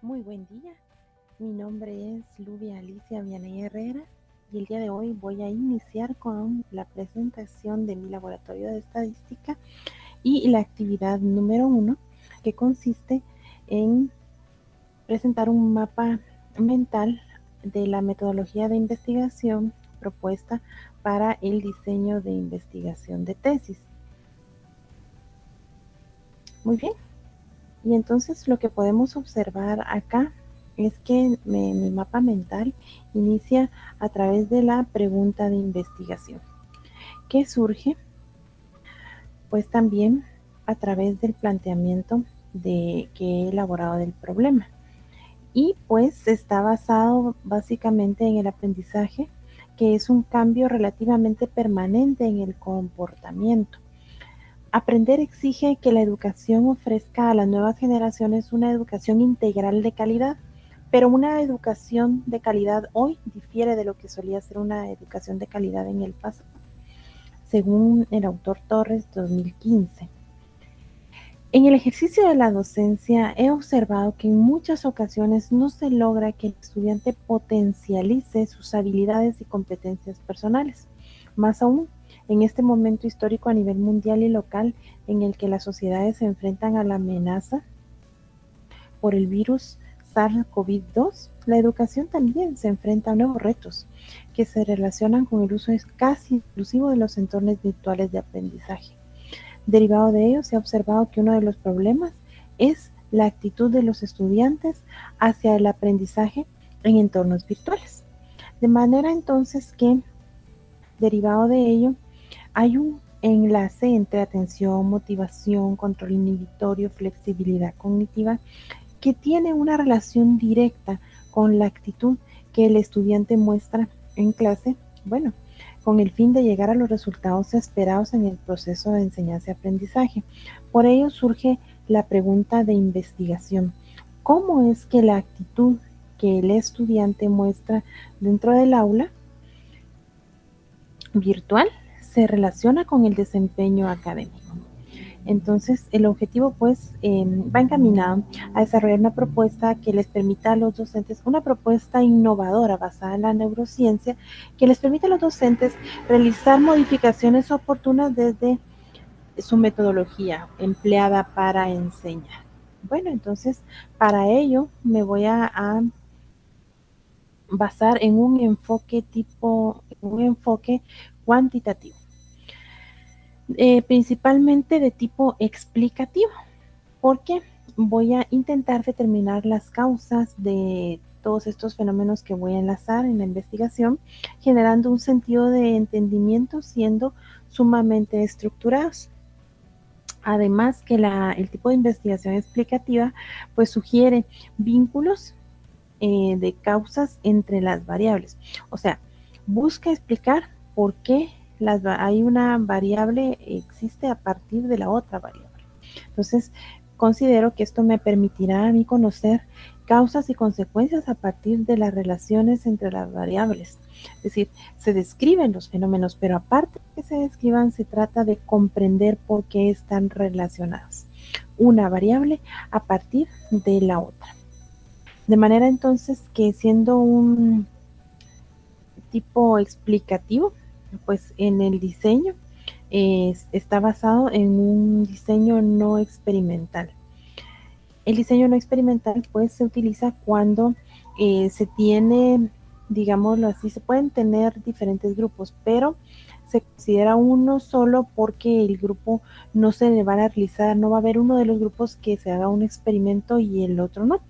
Muy buen día, mi nombre es Lubia Alicia Vianey Herrera y el día de hoy voy a iniciar con la presentación de mi laboratorio de estadística y la actividad número 1, que consiste en presentar un mapa mental de la metodología de investigación propuesta para el diseño de investigación de tesis. Muy bien. Y entonces lo que podemos observar acá es que mi mapa mental inicia a través de la pregunta de investigación, que surge pues también a través del planteamiento que he elaborado del problema. Y pues está basado básicamente en el aprendizaje, que es un cambio relativamente permanente en el comportamiento. Aprender exige que la educación ofrezca a las nuevas generaciones una educación integral de calidad, pero una educación de calidad hoy difiere de lo que solía ser una educación de calidad en el pasado, según el autor Torres 2015. En el ejercicio de la docencia he observado que en muchas ocasiones no se logra que el estudiante potencialice sus habilidades y competencias personales. Más aún, en este momento histórico a nivel mundial y local en el que las sociedades se enfrentan a la amenaza por el virus SARS-CoV-2, la educación también se enfrenta a nuevos retos que se relacionan con el uso casi exclusivo de los entornos virtuales de aprendizaje. Derivado de ello, se ha observado que uno de los problemas es la actitud de los estudiantes hacia el aprendizaje en entornos virtuales. De manera entonces que, derivado de ello, hay un enlace entre atención, motivación, control inhibitorio, flexibilidad cognitiva, que tiene una relación directa con la actitud que el estudiante muestra en clase, bueno, con el fin de llegar a los resultados esperados en el proceso de enseñanza y aprendizaje. Por ello surge la pregunta de investigación. ¿Cómo es que la actitud que el estudiante muestra dentro del aula virtual se relaciona con el desempeño académico? Entonces, el objetivo pues va encaminado a desarrollar una propuesta que les permita a los docentes, una propuesta innovadora basada en la neurociencia, que les permita a los docentes realizar modificaciones oportunas desde su metodología empleada para enseñar. Bueno, entonces, para ello me voy a basar en un enfoque cuantitativo. Principalmente de tipo explicativo, porque voy a intentar determinar las causas de todos estos fenómenos que voy a enlazar en la investigación, generando un sentido de entendimiento siendo sumamente estructurados. Además que el tipo de investigación explicativa pues sugiere vínculos de causas entre las variables. O sea, busca explicar por qué hay una variable existe a partir de la otra variable. Entonces, considero que esto me permitirá a mí conocer causas y consecuencias a partir de las relaciones entre las variables. Es decir, se describen los fenómenos, pero aparte de que se describan, se trata de comprender por qué están relacionadas una variable a partir de la otra. De manera entonces que siendo un tipo explicativo, pues en el diseño está basado en un diseño no experimental. El diseño no experimental pues se utiliza cuando se tiene, digámoslo así, se pueden tener diferentes grupos, pero se considera uno solo porque el grupo no se le va a realizar, no va a haber uno de los grupos que se haga un experimento y el otro no.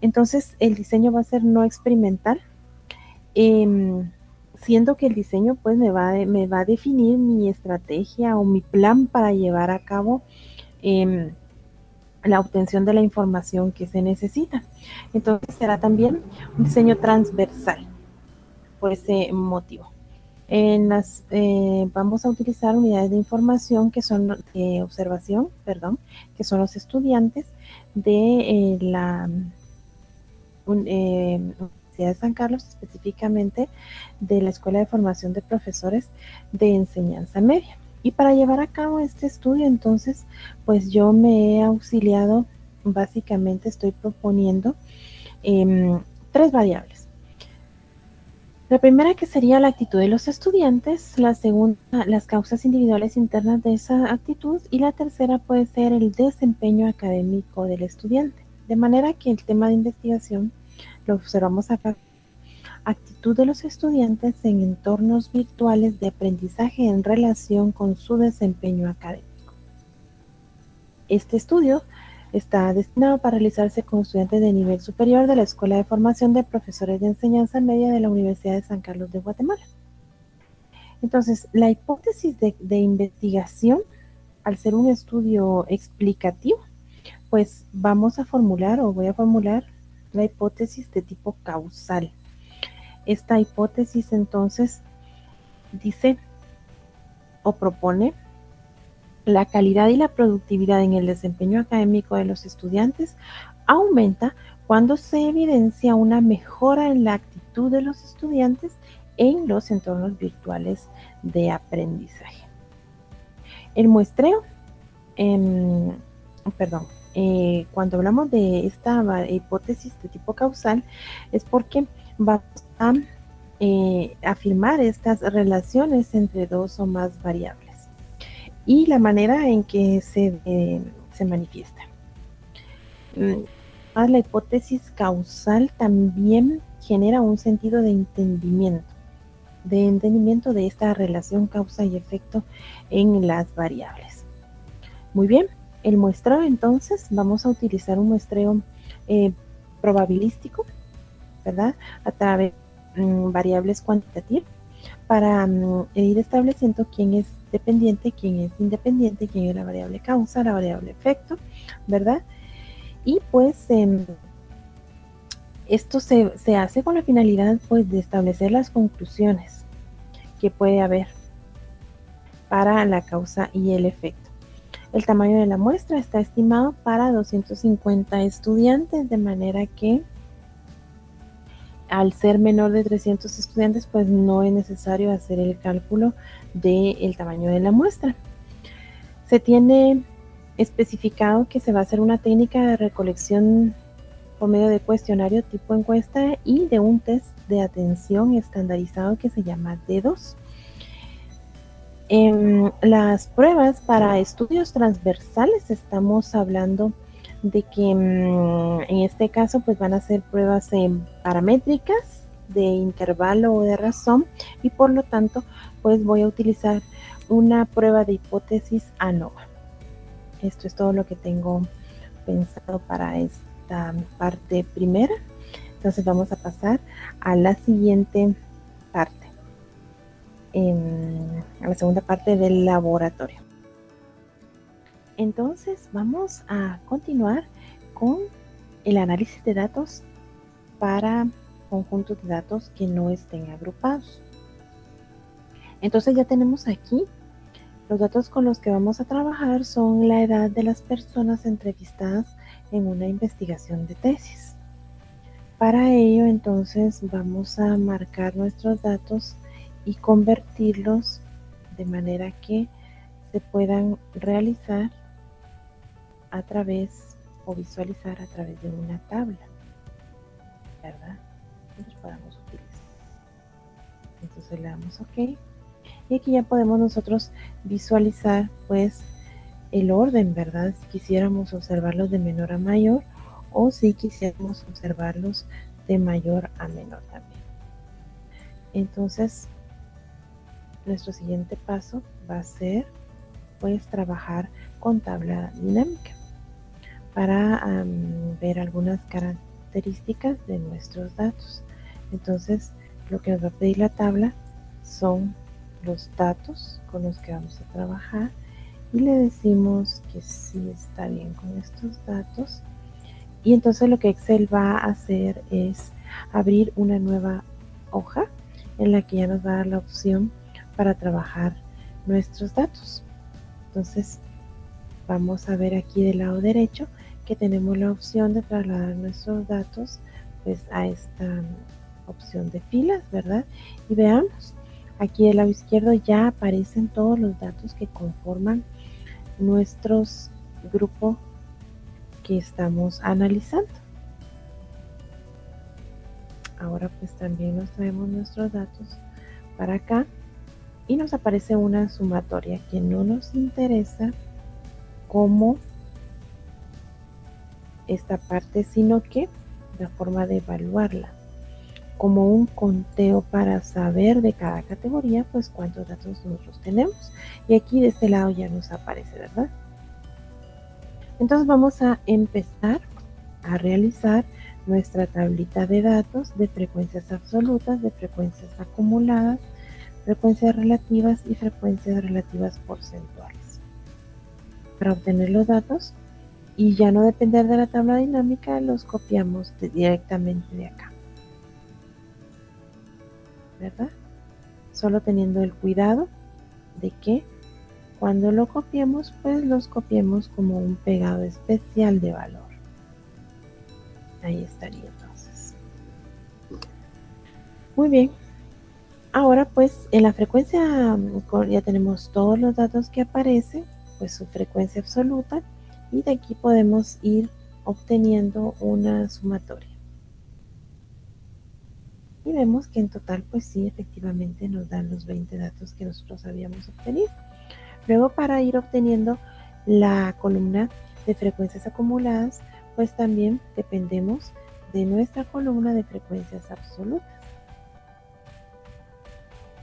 Entonces el diseño va a ser no experimental, siendo que el diseño pues me va a definir mi estrategia o mi plan para llevar a cabo la obtención de la información que se necesita. Entonces será también un diseño transversal por ese motivo. Vamos a utilizar unidades de información que son de observación, que son los estudiantes de la Universidad de San Carlos, específicamente de la Escuela de Formación de Profesores de Enseñanza Media. Y para llevar a cabo este estudio, entonces, pues yo me he auxiliado básicamente estoy proponiendo 3 variables. La primera, que sería la actitud de los estudiantes, la segunda, las causas individuales internas de esa actitud, y la tercera puede ser el desempeño académico del estudiante. De manera que el tema de investigación lo observamos acá: actitud de los estudiantes en entornos virtuales de aprendizaje en relación con su desempeño académico. Este estudio está destinado para realizarse con estudiantes de nivel superior de la Escuela de Formación de Profesores de Enseñanza Media de la Universidad de San Carlos de Guatemala. Entonces, la hipótesis de investigación, al ser un estudio explicativo, pues vamos a formular, o voy a formular, la hipótesis de tipo causal. Esta hipótesis entonces dice o propone: la calidad y la productividad en el desempeño académico de los estudiantes aumenta cuando se evidencia una mejora en la actitud de los estudiantes en los entornos virtuales de aprendizaje. El muestreo, cuando hablamos de esta hipótesis de tipo causal, es porque vamos a afirmar estas relaciones entre 2 o más variables y la manera en que se manifiesta. La hipótesis causal también genera un sentido de entendimiento de esta relación causa y efecto en las variables. Muy bien, el muestreo, entonces vamos a utilizar un muestreo probabilístico, ¿verdad? A través de variables cuantitativas para ir estableciendo quién es dependiente, quién es independiente, quién es la variable causa, la variable efecto, ¿verdad? Y pues esto se hace con la finalidad, pues, de establecer las conclusiones que puede haber para la causa y el efecto. El tamaño de la muestra está estimado para 250 estudiantes, de manera que al ser menor de 300 estudiantes, pues no es necesario hacer el cálculo del tamaño de la muestra. Se tiene especificado que se va a hacer una técnica de recolección por medio de cuestionario tipo encuesta y de un test de atención estandarizado que se llama D2. En las pruebas para estudios transversales estamos hablando de que en este caso pues van a ser pruebas paramétricas de intervalo o de razón, y por lo tanto pues voy a utilizar una prueba de hipótesis ANOVA. Esto es todo lo que tengo pensado para esta parte primera. Entonces vamos a pasar a la siguiente parte, a la segunda parte del laboratorio. Entonces vamos a continuar con el análisis de datos para conjuntos de datos que no estén agrupados. Entonces ya tenemos aquí los datos con los que vamos a trabajar. Son la edad de las personas entrevistadas en una investigación de tesis. Para ello, entonces, vamos a marcar nuestros datos y convertirlos de manera que se puedan realizar a través o visualizar a través de una tabla, ¿verdad? Los podamos utilizar. Entonces le damos OK. Y aquí ya podemos nosotros visualizar pues el orden, ¿verdad? Si quisiéramos observarlos de menor a mayor, o si quisiéramos observarlos de mayor a menor también. Entonces, nuestro siguiente paso va a ser pues trabajar con tabla dinámica para ver algunas características de nuestros datos. Entonces, lo que nos va a pedir la tabla son los datos con los que vamos a trabajar, y le decimos que sí está bien con estos datos. Y entonces lo que Excel va a hacer es abrir una nueva hoja en la que ya nos va a dar la opción para trabajar nuestros datos. Entonces vamos a ver aquí del lado derecho que tenemos la opción de trasladar nuestros datos pues a esta opción de filas, ¿verdad? Y veamos, aquí del lado izquierdo ya aparecen todos los datos que conforman nuestros grupos que estamos analizando. Ahora pues también nos traemos nuestros datos para acá y nos aparece una sumatoria que no nos interesa como esta parte, sino que la forma de evaluarla como un conteo para saber de cada categoría pues cuántos datos nosotros tenemos, y aquí de este lado ya nos aparece, ¿verdad? Entonces vamos a empezar a realizar nuestra tablita de datos de frecuencias absolutas, de frecuencias acumuladas, frecuencias relativas y frecuencias relativas porcentuales. Para obtener los datos y ya no depender de la tabla dinámica, los copiamos directamente de acá, ¿verdad? Solo teniendo el cuidado de que cuando lo copiemos, pues los copiemos como un pegado especial de valor. Ahí estaría entonces. Muy bien. Ahora pues en la frecuencia ya tenemos todos los datos que aparecen, pues su frecuencia absoluta, y de aquí podemos ir obteniendo una sumatoria. Y vemos que en total pues sí, efectivamente nos dan los 20 datos que nosotros habíamos obtenido. Luego, para ir obteniendo la columna de frecuencias acumuladas, pues también dependemos de nuestra columna de frecuencias absolutas.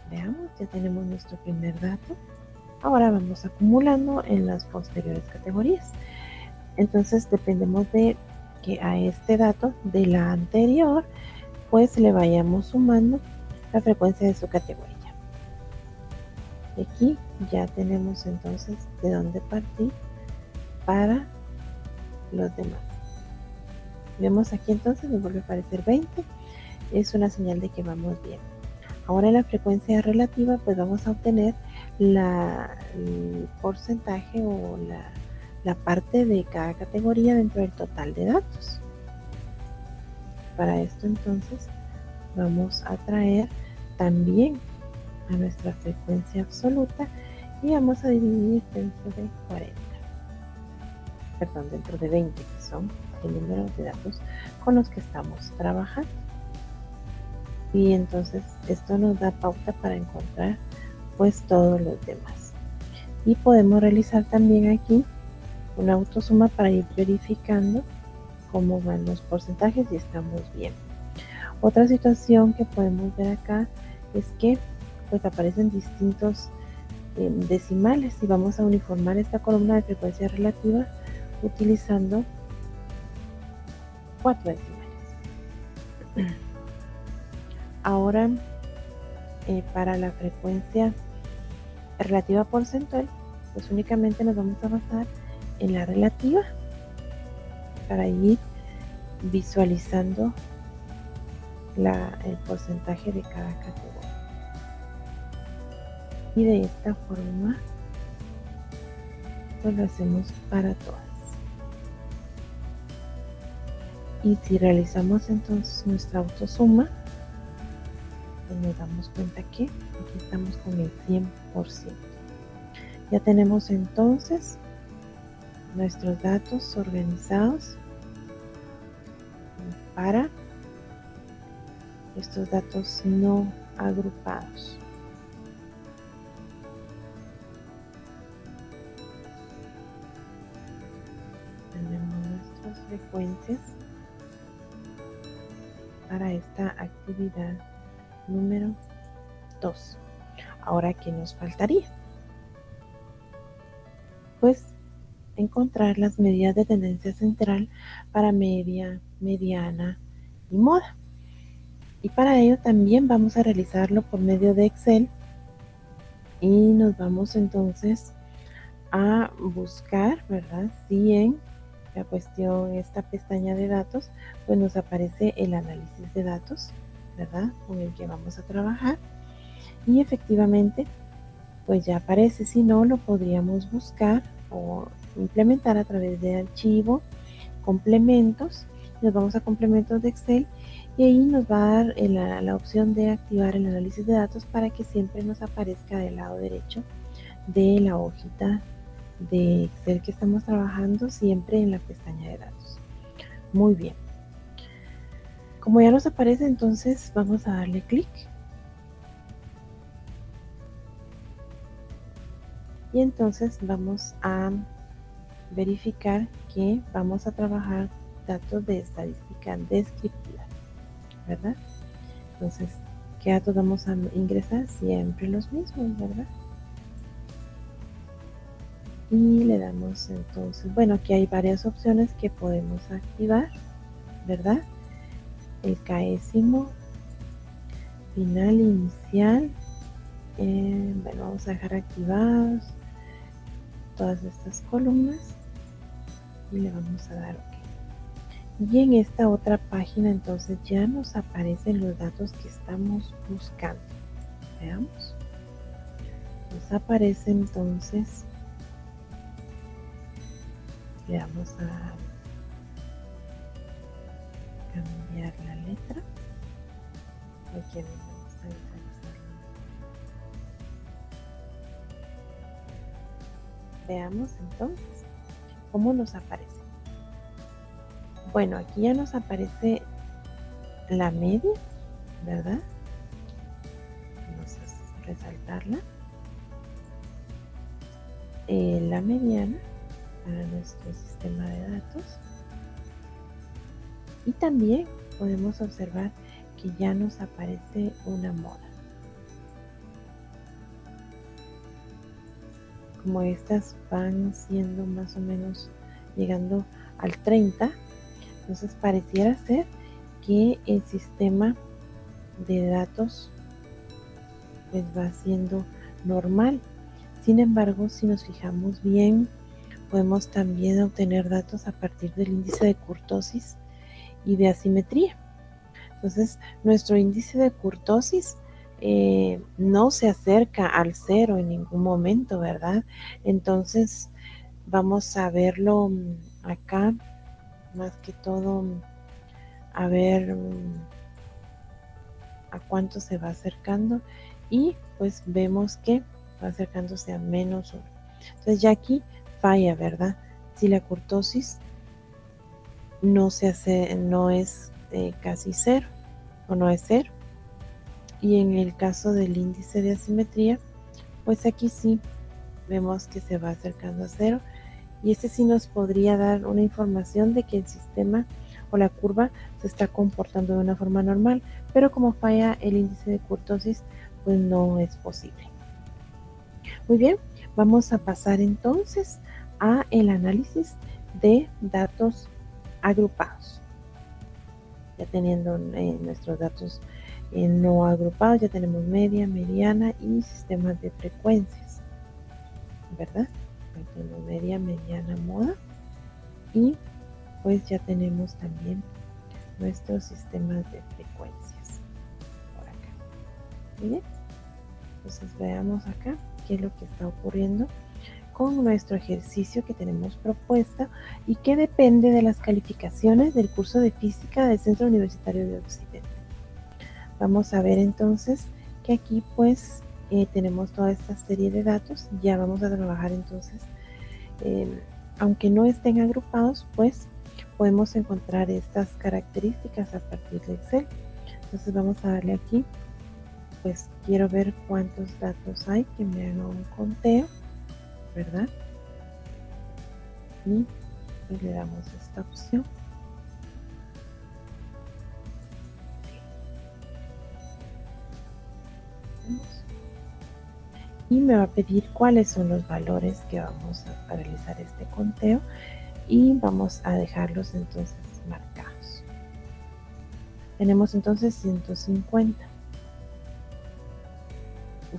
Veamos, ya tenemos nuestro primer dato. Ahora vamos acumulando en las posteriores categorías. Entonces dependemos de que a este dato de la anterior pues le vayamos sumando la frecuencia de su categoría. Y aquí ya tenemos entonces de dónde partir para los demás. Vemos aquí entonces nos vuelve a aparecer 20, es una señal de que vamos bien. Ahora en la frecuencia relativa pues vamos a obtener el porcentaje o la parte de cada categoría dentro del total de datos. Para esto entonces vamos a traer también a nuestra frecuencia absoluta y vamos a dividir dentro de 40. Perdón, dentro de 20, que son el número de datos con los que estamos trabajando. Y entonces esto nos da pauta para encontrar pues todos los demás. Y podemos realizar también aquí una autosuma para ir verificando cómo van los porcentajes y estamos bien. Otra situación que podemos ver acá es que pues aparecen distintos decimales y vamos a uniformar esta columna de frecuencia relativa utilizando 4 decimales. Ahora para la frecuencia relativa porcentual pues únicamente nos vamos a basar en la relativa para ir visualizando el porcentaje de cada categoría, y de esta forma pues lo hacemos para todas. Y si realizamos entonces nuestra autosuma, pues nos damos cuenta que aquí estamos con el 100%. Ya tenemos entonces nuestros datos organizados para estos datos no agrupados. Tenemos nuestras frecuencias para esta actividad número 2. Ahora, ¿qué nos faltaría? Pues encontrar las medidas de tendencia central para media, mediana y moda. Y para ello también vamos a realizarlo por medio de Excel, y nos vamos entonces a buscar, ¿verdad? Si en la cuestión, esta pestaña de datos, pues nos aparece el análisis de datos, ¿verdad? Con el que vamos a trabajar, y efectivamente pues ya aparece. Si no, lo podríamos buscar o implementar a través de archivo, complementos. Nos vamos a complementos de Excel y ahí nos va a dar la opción de activar el análisis de datos para que siempre nos aparezca del lado derecho de la hojita de Excel que estamos trabajando siempre en la pestaña de datos. Muy bien. Como ya nos aparece, entonces vamos a darle clic. Y entonces vamos a verificar que vamos a trabajar datos de estadística descriptiva, ¿verdad? Entonces, ¿qué datos vamos a ingresar? Siempre los mismos, ¿verdad? Y le damos entonces, bueno, aquí hay varias opciones que podemos activar, ¿verdad? El caésimo, final, inicial. Bueno, vamos a dejar activados todas estas columnas y le vamos a dar OK. Y en esta otra página entonces ya nos aparecen los datos que estamos buscando. Veamos. Nos aparece entonces, le vamos a cambiar la letra porque a mí me gusta visualizarlo. Veamos entonces cómo nos aparece. Bueno, aquí ya nos aparece la media, ¿verdad? Vamos a resaltarla. La mediana para nuestro sistema de datos. Y también podemos observar que ya nos aparece una moda. Como estas van siendo más o menos llegando al 30, entonces pareciera ser que el sistema de datos pues va siendo normal. Sin embargo, si nos fijamos bien, podemos también obtener datos a partir del índice de kurtosis y de asimetría. Entonces, nuestro índice de kurtosis no se acerca al 0 en ningún momento, ¿verdad? Entonces, vamos a verlo acá, más que todo, a ver a cuánto se va acercando y pues vemos que va acercándose a -1. Entonces ya aquí falla, ¿verdad? Si la kurtosis no es casi 0 o no es 0. Y en el caso del índice de asimetría, pues aquí sí vemos que se va acercando a 0 y este sí nos podría dar una información de que el sistema o la curva se está comportando de una forma normal, pero como falla el índice de kurtosis, pues no es posible. Muy bien, vamos a pasar entonces a el análisis de datos agrupados. Ya teniendo nuestros datos no agrupados, ya tenemos media, mediana y sistemas de frecuencias, ¿verdad? Ya tenemos media, mediana, moda y pues ya tenemos también nuestros sistemas de frecuencias por acá. Muy bien, entonces veamos acá qué es lo que está ocurriendo con nuestro ejercicio que tenemos propuesta y que depende de las calificaciones del curso de física del Centro Universitario de Occidente. Vamos a ver entonces que aquí pues tenemos toda esta serie de datos. Ya vamos a trabajar entonces, aunque no estén agrupados, pues podemos encontrar estas características a partir de Excel. Entonces vamos a darle aquí, pues quiero ver cuántos datos hay, que me haga un conteo, ¿verdad? Y pues le damos esta opción. Y me va a pedir cuáles son los valores que vamos a realizar este conteo y vamos a dejarlos entonces marcados. Tenemos entonces 150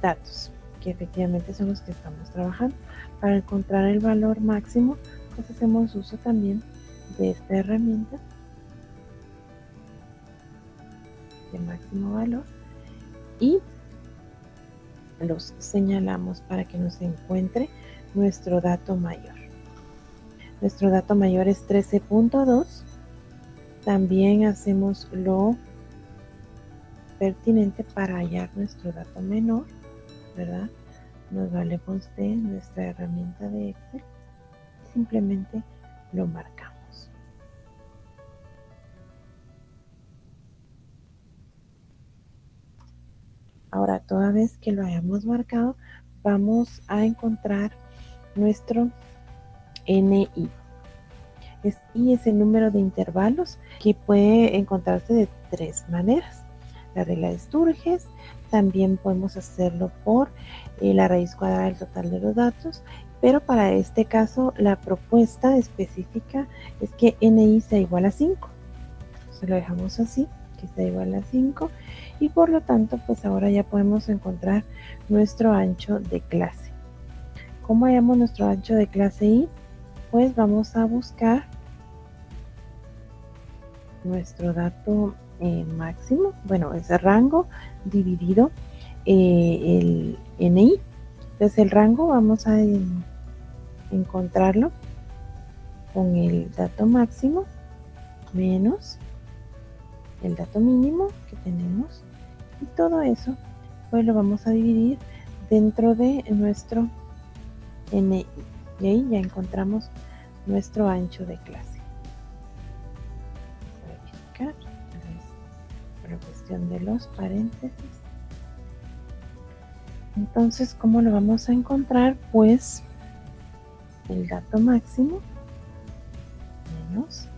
datos que efectivamente son los que estamos trabajando. Para encontrar el valor máximo, pues hacemos uso también de esta herramienta de máximo valor y los señalamos para que nos encuentre nuestro dato mayor. Nuestro dato mayor es 13.2. También hacemos lo pertinente para hallar nuestro dato menor, ¿verdad? nos valemos de nuestra herramienta de Excel y simplemente lo marcamos. Ahora, toda vez que lo hayamos marcado, vamos a encontrar nuestro NI. Y es el número de intervalos que puede encontrarse de tres maneras. La regla de Sturges, también podemos hacerlo por la raíz cuadrada del total de los datos, pero para este caso la propuesta específica es que NI sea igual a 5. Entonces lo dejamos así, que sea igual a 5, y por lo tanto pues ahora ya podemos encontrar nuestro ancho de clase. ¿Cómo hallamos nuestro ancho de clase I? Pues vamos a buscar nuestro dato máximo, bueno, es el rango dividido el NI. Entonces el rango vamos a encontrarlo con el dato máximo menos el dato mínimo que tenemos, y todo eso pues lo vamos a dividir dentro de nuestro NI, y ahí ya encontramos nuestro ancho de clase. Vamos a verificar por la cuestión de los paréntesis. Entonces, ¿cómo lo vamos a encontrar? Pues el dato máximo menos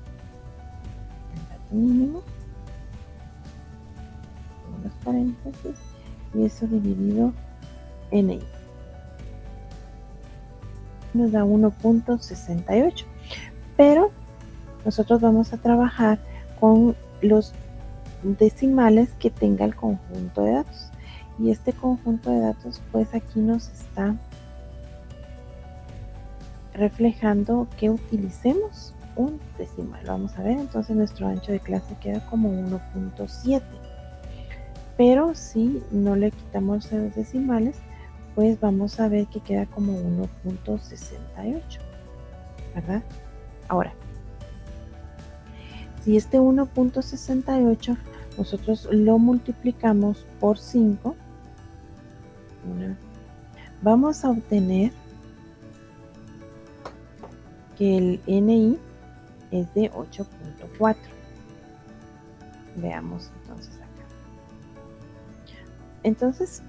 el dato mínimo, en los paréntesis, y eso dividido en I. Nos da 1.68, pero nosotros vamos a trabajar con los decimales que tenga el conjunto de datos, y este conjunto de datos pues aquí nos está reflejando que utilicemos un decimal. Vamos a ver, entonces nuestro ancho de clase queda como 1.7, pero si no le quitamos los decimales, pues vamos a ver que queda como 1.68, ¿verdad? Ahora, si este 1.68 nosotros lo multiplicamos por 5, vamos a obtener que el NI es de 8.4. Veamos entonces acá. Entonces,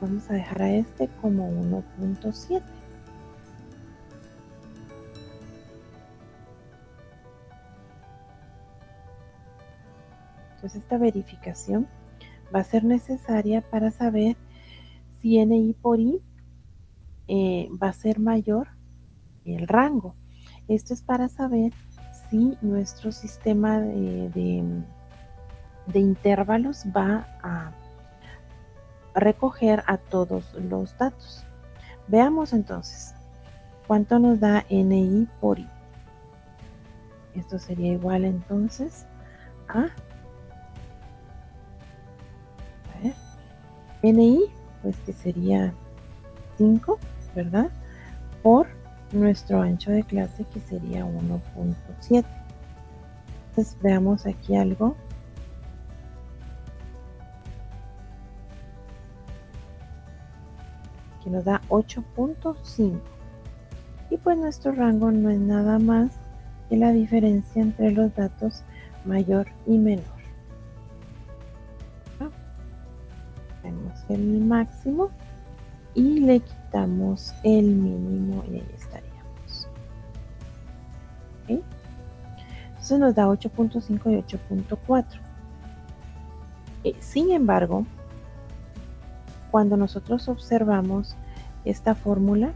vamos a dejar a este como 1.7. Entonces, esta verificación va a ser necesaria para saber si NI por I va a ser mayor el rango. Esto es para saber si nuestro sistema de intervalos va a recoger a todos los datos. Veamos entonces cuánto nos da NI por I. Esto sería igual entonces a ver, NI, pues que sería 5, ¿verdad? Por nuestro ancho de clase, que sería 1.7. Entonces veamos aquí algo. Que nos da 8.5. Y pues nuestro rango no es nada más que la diferencia entre los datos mayor y menor. Vemos el máximo y le quitamos el mínimo y ahí estaríamos. ¿Okay? Entonces nos da 8.5 y 8.4. Sin embargo, cuando nosotros observamos esta fórmula,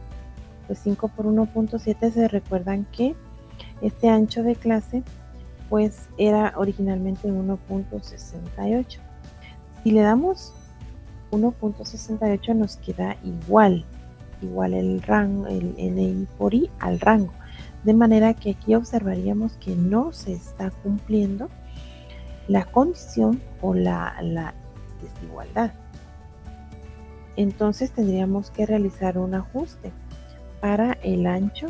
pues 5 por 1.7, se recuerdan que este ancho de clase pues era originalmente 1.68. Si le damos 1.68 nos queda igual el rango, el NI por I al rango, de manera que aquí observaríamos que no se está cumpliendo la condición o la desigualdad. Entonces tendríamos que realizar un ajuste para el ancho.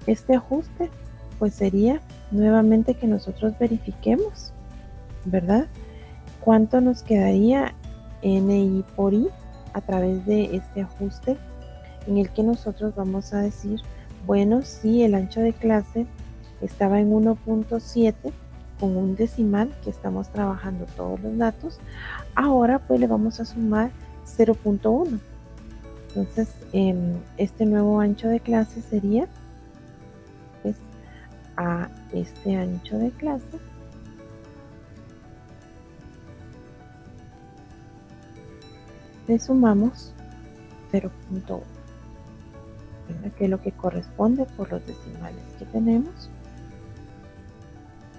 Este ajuste pues sería nuevamente que nosotros verifiquemos, ¿verdad? ¿cuánto nos quedaría NI por I a través de este ajuste en el que nosotros vamos a decir, bueno, si el ancho de clase estaba en 1.7 con un decimal que estamos trabajando todos los datos, ahora pues le vamos a sumar 0.1. Entonces, este nuevo ancho de clase sería pues, a este ancho de clase le sumamos 0.1, que es lo que corresponde por los decimales que tenemos.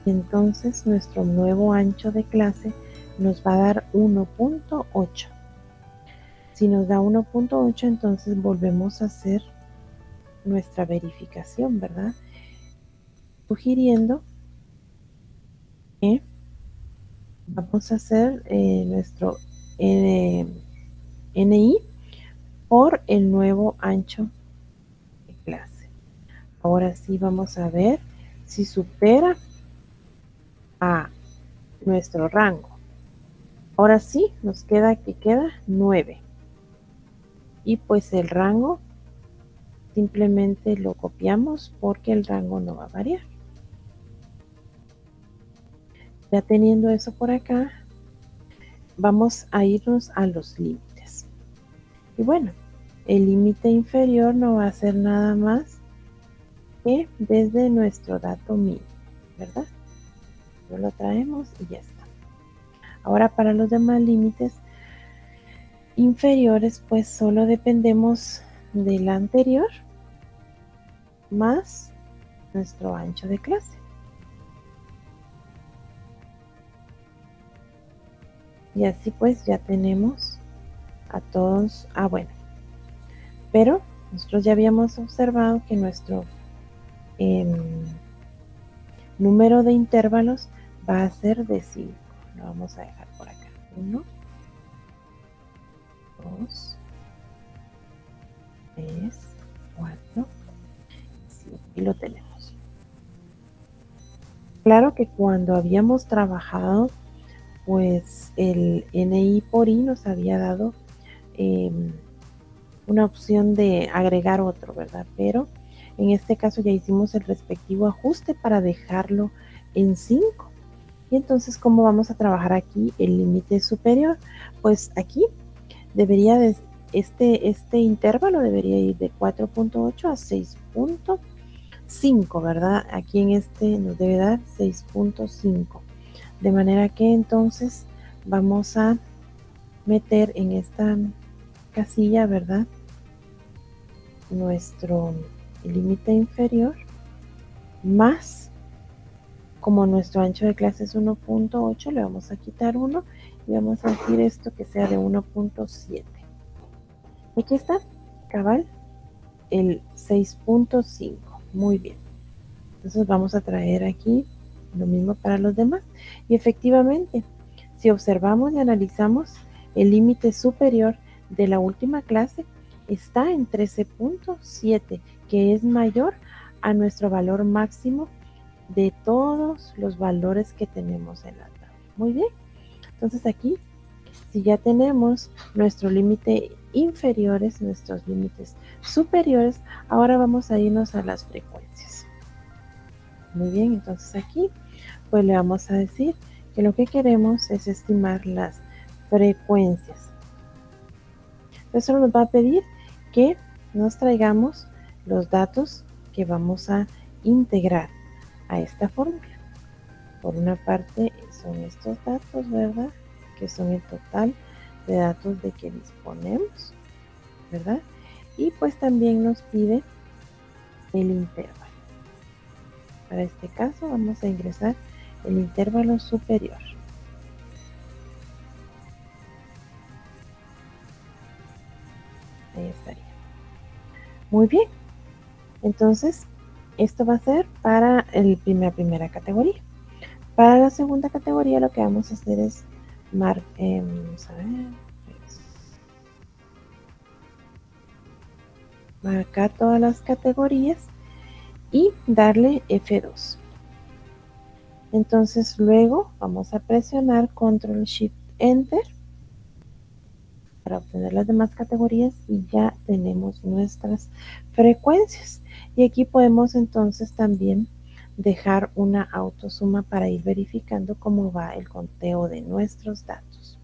Y entonces nuestro nuevo ancho de clase nos va a dar 1.8. Si nos da 1.8, entonces volvemos a hacer nuestra verificación, ¿verdad? Sugiriendo que vamos a hacer nuestro NI por el nuevo ancho de clase. Ahora sí vamos a ver si supera a nuestro rango. Ahora sí nos queda 9. Y pues el rango simplemente lo copiamos porque el rango no va a variar. Ya teniendo eso por acá, vamos a irnos a los límites. Y bueno, el límite inferior no va a ser nada más que desde nuestro dato mínimo, ¿verdad? Lo traemos y ya está. Ahora para los demás límites inferiores, pues solo dependemos del anterior más nuestro ancho de clase. Y así pues ya tenemos a todos, bueno, pero nosotros ya habíamos observado que nuestro número de intervalos va a ser de 5. Lo vamos a dejar por acá. 1, 2, 3, 4, 5. Y lo tenemos. Claro que cuando habíamos trabajado, pues el NI por I nos había dado una opción de agregar otro, ¿verdad? Pero en este caso ya hicimos el respectivo ajuste para dejarlo en 5. Y entonces, ¿cómo vamos a trabajar aquí el límite superior? Pues aquí debería de este intervalo debería ir de 4.8 a 6.5, ¿verdad? Aquí en este nos debe dar 6.5. De manera que entonces vamos a meter en esta casilla, ¿verdad? Nuestro límite inferior más, como nuestro ancho de clase es 1.8, le vamos a quitar 1 y vamos a decir esto que sea de 1.7. Aquí está, cabal, el 6.5. Muy bien. Entonces vamos a traer aquí lo mismo para los demás. Y efectivamente, si observamos y analizamos, el límite superior de la última clase está en 13.7, que es mayor a nuestro valor máximo de todos los valores que tenemos en la tabla. Muy bien. Entonces aquí, si ya tenemos nuestro límite inferiores, nuestros límites superiores, ahora vamos a irnos a las frecuencias. Muy bien, entonces aquí pues le vamos a decir que lo que queremos es estimar las frecuencias. Eso nos va a pedir que nos traigamos los datos que vamos a integrar a esta fórmula. Por una parte son estos datos, ¿verdad? Que son el total de datos de que disponemos, ¿verdad? Y pues también nos pide el intervalo. Para este caso vamos a ingresar el intervalo superior. Ahí estaría. Muy bien. Entonces, esto va a ser para la primera categoría. Para la segunda categoría lo que vamos a hacer es marcar todas las categorías y darle F2. Entonces luego vamos a presionar Control Shift Enter para obtener las demás categorías y ya tenemos nuestras frecuencias. Y aquí podemos entonces también dejar una autosuma para ir verificando cómo va el conteo de nuestros datos.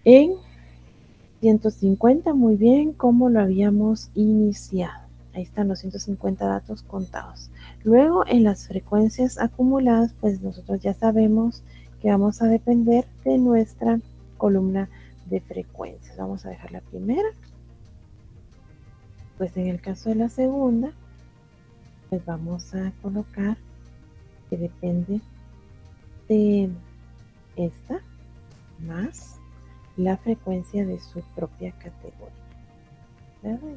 En 150, muy bien, como lo habíamos iniciado. Ahí están los 150 datos contados. Luego, en las frecuencias acumuladas, pues nosotros ya sabemos que vamos a depender de nuestra columna de frecuencias. Vamos a dejar la primera. Pues en el caso de la segunda, pues vamos a colocar que depende de esta más la frecuencia de su propia categoría.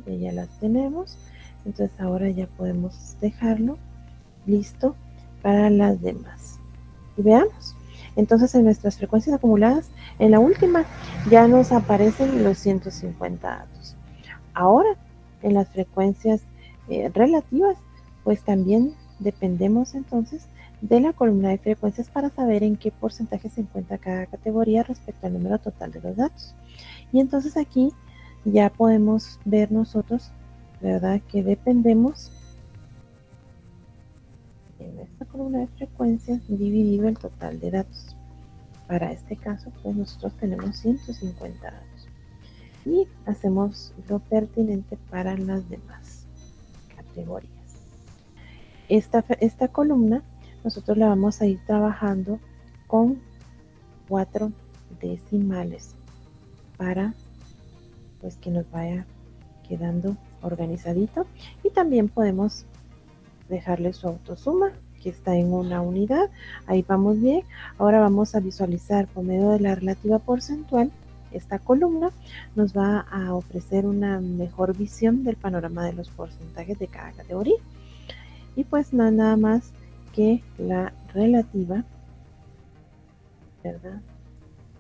Ya las tenemos, entonces ahora ya podemos dejarlo listo para las demás. Y veamos, entonces en nuestras frecuencias acumuladas, en la última ya nos aparecen los 150 datos. Ahora, en las frecuencias relativas, pues también dependemos entonces de la columna de frecuencias para saber en qué porcentaje se encuentra cada categoría respecto al número total de los datos. Y entonces aquí ya podemos ver nosotros, ¿verdad?, que dependemos en esta columna de frecuencias dividido el total de datos. Para este caso, pues nosotros tenemos 150 datos. Y hacemos lo pertinente para las demás categorías. Esta columna nosotros la vamos a ir trabajando con 4 decimales para pues que nos vaya quedando organizadito, y también podemos dejarle su autosuma que está en una unidad. Ahí vamos bien. Ahora vamos a visualizar por medio de la relativa porcentual. Esta columna nos va a ofrecer una mejor visión del panorama de los porcentajes de cada categoría. Y pues nada más que la relativa, ¿verdad?,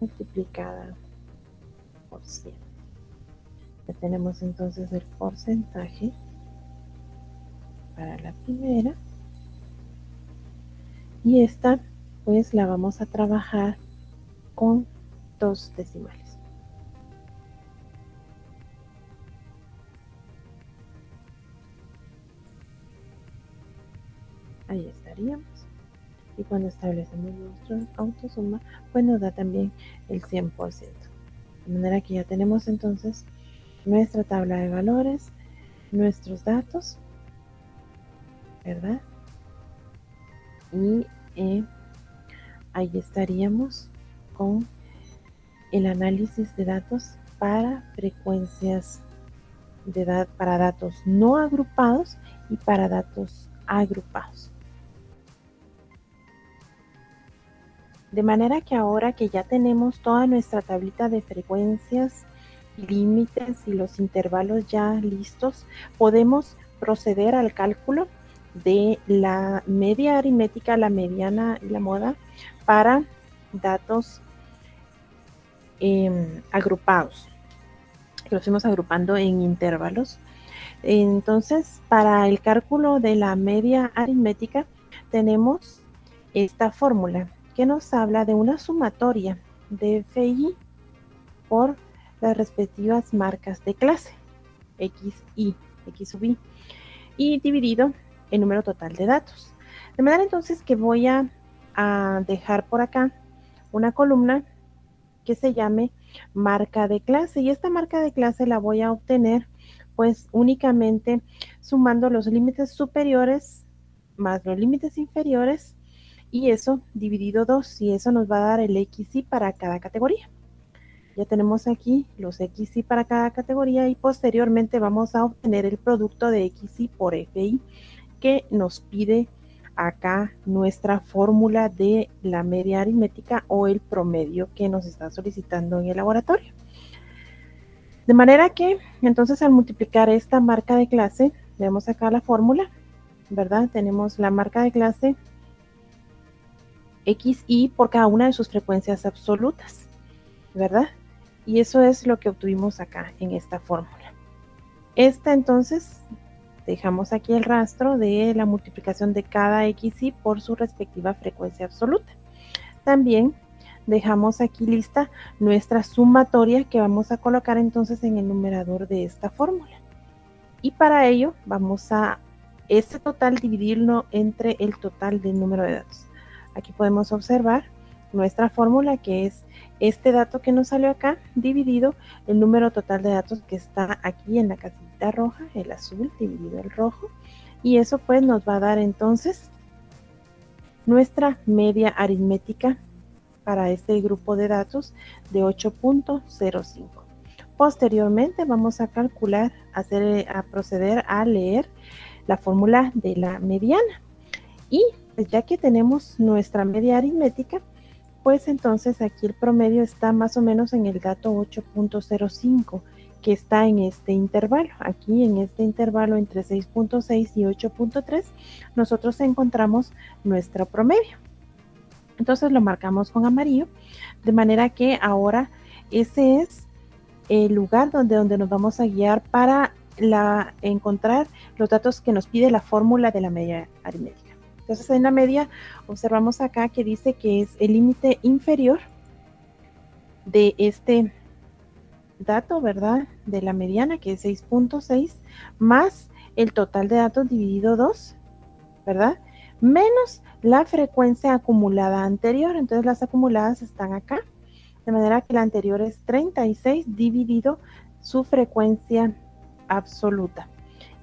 multiplicada por 100. Ya tenemos entonces el porcentaje para la primera, y esta pues la vamos a trabajar con 2 decimales. Ahí estaríamos. Y cuando establecemos nuestra autosuma, pues nos da también el 100%. De manera que ya tenemos entonces nuestra tabla de valores, nuestros datos, ¿verdad? Y ahí estaríamos con el análisis de datos para frecuencias para datos no agrupados y para datos agrupados. De manera que ahora que ya tenemos toda nuestra tablita de frecuencias, límites y los intervalos ya listos, podemos proceder al cálculo de la media aritmética, la mediana y la moda para datos agrupados. Los fuimos agrupando en intervalos. Entonces, para el cálculo de la media aritmética tenemos esta fórmula que nos habla de una sumatoria de FI por las respectivas marcas de clase, X sub I, y dividido el número total de datos. De manera entonces que voy a dejar por acá una columna que se llame marca de clase, y esta marca de clase la voy a obtener pues únicamente sumando los límites superiores más los límites inferiores, y eso dividido 2, y eso nos va a dar el XI para cada categoría. Ya tenemos aquí los XI para cada categoría, y posteriormente vamos a obtener el producto de XI por FI que nos pide acá nuestra fórmula de la media aritmética o el promedio que nos está solicitando en el laboratorio. De manera que entonces al multiplicar esta marca de clase, vemos acá la fórmula, ¿verdad? Tenemos la marca de clase XI por cada una de sus frecuencias absolutas, ¿verdad? Y eso es lo que obtuvimos acá en esta fórmula. Esta entonces Dejamos aquí el rastro de la multiplicación de cada XY por su respectiva frecuencia absoluta. También dejamos aquí lista nuestra sumatoria que vamos a colocar entonces en el numerador de esta fórmula. Y para ello vamos a este total dividirlo entre el total del número de datos. Aquí podemos observar nuestra fórmula, que es este dato que nos salió acá dividido el número total de datos que está aquí en la casita roja, el azul dividido el rojo, y eso pues nos va a dar entonces nuestra media aritmética para este grupo de datos de 8.05. Posteriormente vamos a calcular, a proceder a leer la fórmula de la mediana. Y pues ya que tenemos nuestra media aritmética, pues entonces aquí el promedio está más o menos en el dato 8.05, que está en este intervalo. Aquí en este intervalo entre 6.6 y 8.3, nosotros encontramos nuestro promedio. Entonces lo marcamos con amarillo, de manera que ahora ese es el lugar donde nos vamos a guiar para encontrar los datos que nos pide la fórmula de la media aritmética. Entonces en la media observamos acá que dice que es el límite inferior de este dato, ¿verdad? De la mediana, que es 6.6, más el total de datos dividido 2, ¿verdad? Menos la frecuencia acumulada anterior. Entonces las acumuladas están acá, de manera que la anterior es 36 dividido su frecuencia absoluta.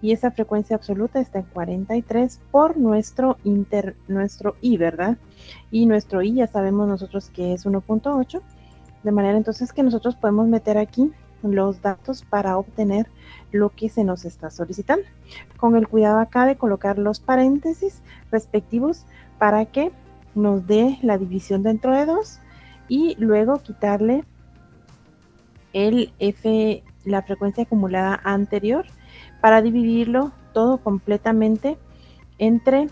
Y esa frecuencia absoluta está en 43 por nuestro I, ¿verdad? Y nuestro I ya sabemos nosotros que es 1.8, de manera entonces que nosotros podemos meter aquí los datos para obtener lo que se nos está solicitando. Con el cuidado acá de colocar los paréntesis respectivos para que nos dé la división dentro de 2 y luego quitarle el F, la frecuencia acumulada anterior, para dividirlo todo completamente entre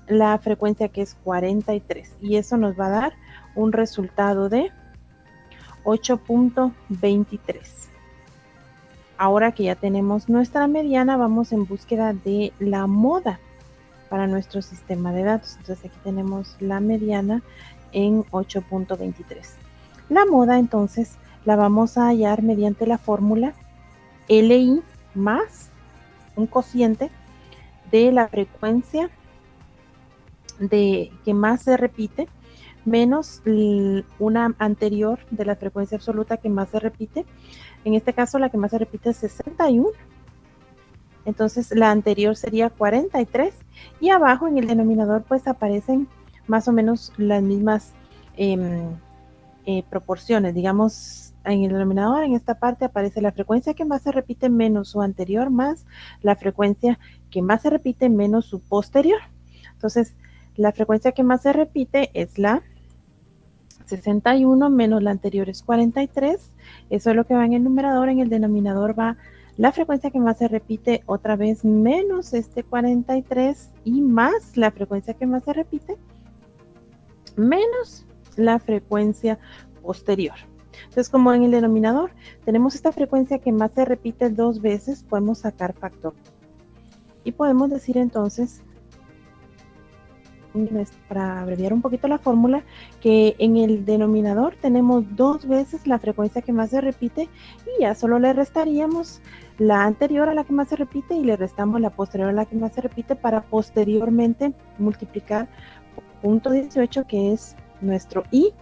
la frecuencia que es 43, y eso nos va a dar un resultado de 8.23. Ahora que ya tenemos nuestra mediana, vamos en búsqueda de la moda para nuestro sistema de datos. Entonces aquí tenemos la mediana en 8.23. La moda entonces la vamos a hallar mediante la fórmula LI más un cociente de la frecuencia que más se repite menos una anterior de la frecuencia absoluta que más se repite. En este caso la que más se repite es 61. Entonces la anterior sería 43 y abajo en el denominador pues aparecen más o menos las mismas proporciones. Digamos, en el denominador, en esta parte aparece la frecuencia que más se repite menos su anterior más la frecuencia que más se repite menos su posterior. Entonces la frecuencia que más se repite es la 61 menos la anterior es 43. Eso es lo que va en el numerador. En el denominador va la frecuencia que más se repite otra vez menos este 43 y más la frecuencia que más se repite menos la frecuencia posterior. Entonces, como en el denominador tenemos esta frecuencia que más se repite 2 veces, podemos sacar factor. Y podemos decir entonces, para abreviar un poquito la fórmula, que en el denominador tenemos 2 veces la frecuencia que más se repite y ya solo le restaríamos la anterior a la que más se repite y le restamos la posterior a la que más se repite para posteriormente multiplicar por 0.18, que es nuestro I.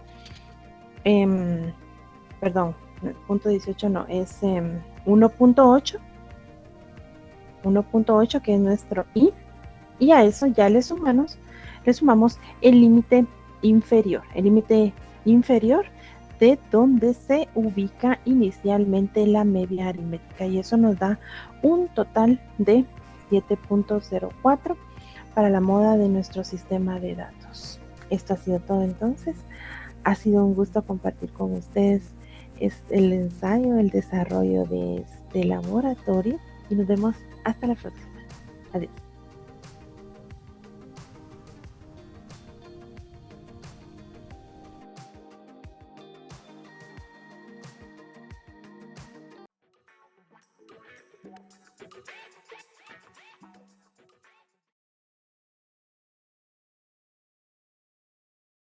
Perdón, 0.18 no, es 1.8, 1.8 que es nuestro I, y a eso ya le sumamos el límite inferior de donde se ubica inicialmente la media aritmética, y eso nos da un total de 7.04 para la moda de nuestro sistema de datos. Esto ha sido todo entonces. Ha sido un gusto compartir con ustedes el ensayo, el desarrollo de este laboratorio, y nos vemos hasta la próxima. Adiós.